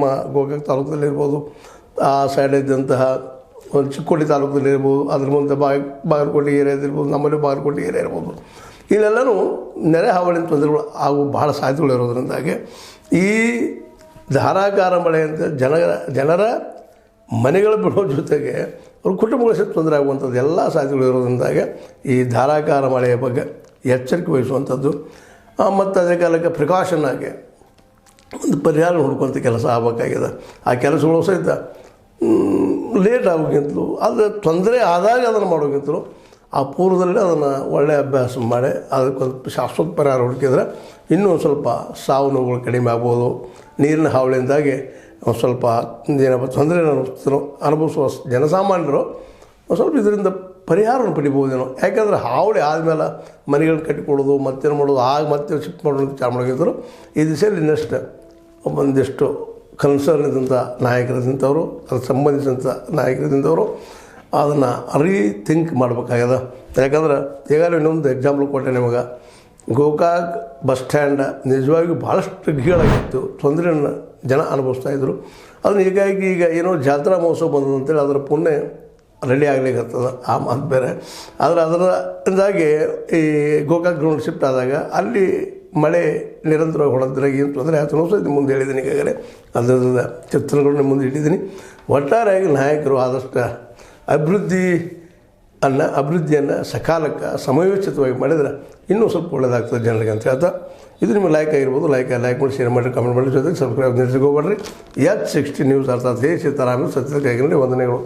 ನಮ್ಮ ಗೋಕಾಕ್ ತಾಲೂಕದಲ್ಲಿರ್ಬೋದು, ಆ ಸೈಡ್ ಇದ್ದಂತಹ ಒಂದು ಚಿಕ್ಕೋಡಿ ತಾಲೂಕದಲ್ಲಿರ್ಬೋದು, ಅದ್ರ ಮುಂದೆ ಬಾಗಲಕೋಟೆ ಏರಿಯಾ ಇರ್ಬೋದು, ನಮ್ಮಲ್ಲಿ ಬಾಗಲಕೋಟೆ ಏರಿಯಾ ಇರ್ಬೋದು, ಇಲ್ಲೆಲ್ಲನೂ ನೆರೆ ಹಾವಳಿನ ತೊಂದರೆಗಳು ಹಾಗೂ ಭಾಳ ಸಾಧ್ಯತೆಗಳು ಇರೋದ್ರಿಂದಾಗಿ ಈ ಧಾರಾಕಾರ ಮಳೆ ಅಂತ ಜನರ ಮನೆಗಳು ಬಿಡೋ ಜೊತೆಗೆ ಅವ್ರ ಕುಟುಂಬಗಳ ಸಹಿತ ತೊಂದರೆ ಆಗುವಂಥದ್ದು ಎಲ್ಲ ಸಾಧ್ಯತೆಗಳು ಇರೋದ್ರಿಂದಾಗಿ ಈ ಧಾರಾಕಾರ ಮಳೆಯ ಬಗ್ಗೆ ಎಚ್ಚರಿಕೆ ವಹಿಸುವಂಥದ್ದು ಮತ್ತು ಅದೇ ಕಾಲಕ್ಕೆ ಪ್ರಿಕಾಷನ್ ಆಗಿ ಒಂದು ಪರಿಹಾರ ಹುಡ್ಕೊಂಥ ಕೆಲಸ ಆಗಬೇಕಾಗಿದೆ. ಆ ಕೆಲಸಗಳು ಸಹಿತ ಲೇಟ್ ಆಗೋಕ್ಕಿಂತಲೂ ಅದು ತೊಂದರೆ ಆದಾಗ ಅದನ್ನು ಮಾಡೋಕ್ಕಿಂತಲೂ ಆ ಪೂರ್ವದಲ್ಲಿ ಅದನ್ನು ಒಳ್ಳೆಯ ಅಭ್ಯಾಸ ಮಾಡಿ ಅದಕ್ಕೊಂದು ಶಾಶ್ವತ ಪರಿಹಾರ ಹುಡುಕಿದ್ರೆ ಇನ್ನೂ ಒಂದು ಸ್ವಲ್ಪ ಸಾವು ನೋವುಗಳು ಕಡಿಮೆ ಆಗ್ಬೋದು. ನೀರಿನ ಹಾವಳಿಯಿಂದಾಗಿ ಒಂದು ಸ್ವಲ್ಪ ಏನಪ್ಪ ತೊಂದರೆ ಅನುಭವಿಸುವ ಜನಸಾಮಾನ್ಯರು ಒಂದು ಸ್ವಲ್ಪ ಇದರಿಂದ ಪರಿಹಾರವನ್ನು ಪಡಿಬೋದೇನೋ. ಯಾಕೆಂದರೆ ಹಾವಳಿ ಆದಮೇಲೆ ಮನೆಗಳನ್ನ ಕಟ್ಟಿಕೊಡೋದು ಮತ್ತೇನು ಮಾಡೋದು ಆಗ ಮತ್ತೆ ಶಿಫ್ಟ್ ಮಾಡೋದು ಚಾಲು ಮಾಡೋಗಿದ್ದರು. ಈ ದಿಸೆಯಲ್ಲಿ ಇನ್ನಷ್ಟು ಒಂದಿಷ್ಟು ಕನ್ಸರ್ನ್ ಇದ್ದಂಥ ನಾಯಕರಿದ್ದಂಥವರು, ಅದಕ್ಕೆ ಸಂಬಂಧಿಸಿದಂಥ ನಾಯಕರಿದ್ದಂಥವರು ಅದನ್ನು ರೀಥಿಂಕ್ ಮಾಡಬೇಕಾಗ್ಯದ. ಯಾಕಂದ್ರೆ ಈಗಾಗಲೇ ಇನ್ನೊಂದು ಎಕ್ಸಾಂಪಲ್ ಕೊಟ್ಟೆ ನಿಮಗೆ. ಗೋಕಾಕ್ ಬಸ್ ಸ್ಟ್ಯಾಂಡ್ ನಿಜವಾಗಿಯೂ ಭಾಳಷ್ಟು ಗೀಳಾಗಿತ್ತು, ತೊಂದರೆಯನ್ನು ಜನ ಅನುಭವಿಸ್ತಾಯಿದ್ರು. ಅದನ್ನು ಹೀಗಾಗಿ ಈಗ ಏನೋ ಜಾತ್ರಾ ಮಹೋತ್ಸವ ಬಂದಂತೇಳಿ ಅದರ ಪುಣ್ಯ ರೆಡಿ ಆಗಲಿಕ್ಕತ್ತದ, ಆ ಮಾತು ಬೇರೆ. ಆದರೆ ಅದರಿಂದಾಗಿ ಈ ಗೋಕಾಕ್ ಗ್ರೌಂಡ್ ಶಿಫ್ಟ್ ಆದಾಗ ಅಲ್ಲಿ ಮಳೆ ನಿರಂತರವಾಗಿ ಹೊಡೆದ್ರೆ ಏನು ತೊಂದರೆ ಆಯ್ತು ಸಹ ಮುಂದೆ ಹೇಳಿದ್ದೀನಿ. ಈಗಾಗಲೇ ಅದರ ಚಿತ್ರಗಳನ್ನ ಮುಂದೆ ಇಟ್ಟಿದ್ದೀನಿ. ಒಟ್ಟಾರೆಯಾಗಿ ನಾಯಕರು ಆದಷ್ಟು ಅಭಿವೃದ್ಧಿಯನ್ನು ಸಕಾಲಕ್ಕೆ ಸಮಯೋಚಿತವಾಗಿ ಮಾಡಿದರೆ ಇನ್ನೂ ಸ್ವಲ್ಪ ಒಳ್ಳೆಯದಾಗ್ತದೆ ಜನರಿಗೆ ಅಂತ ಹೇಳ್ತಾ, ಇದು ನಿಮಗೆ ಲೈಕ್ ಆಗಿರ್ಬೋದು. ಲೈಕ್ ಮಾಡಿ, ಶೇರ್ ಮಾಡಿ, ಕಮೆಂಟ್ ಮಾಡಿ, ಜೊತೆಗೆ ಸಬ್ಸ್ಕ್ರೈಬ್ ನಿಲ್ಲಿಸಿಕೋಬೇಡ್ರಿ. H60 ನ್ಯೂಸ್ ಅರ್ಥಾತ್ ಹೇ ಸೀತಾರಾಮ ಸತ್ಯದ ಕೈಗಿನಲ್ಲಿ ವಂದನೆಗಳು.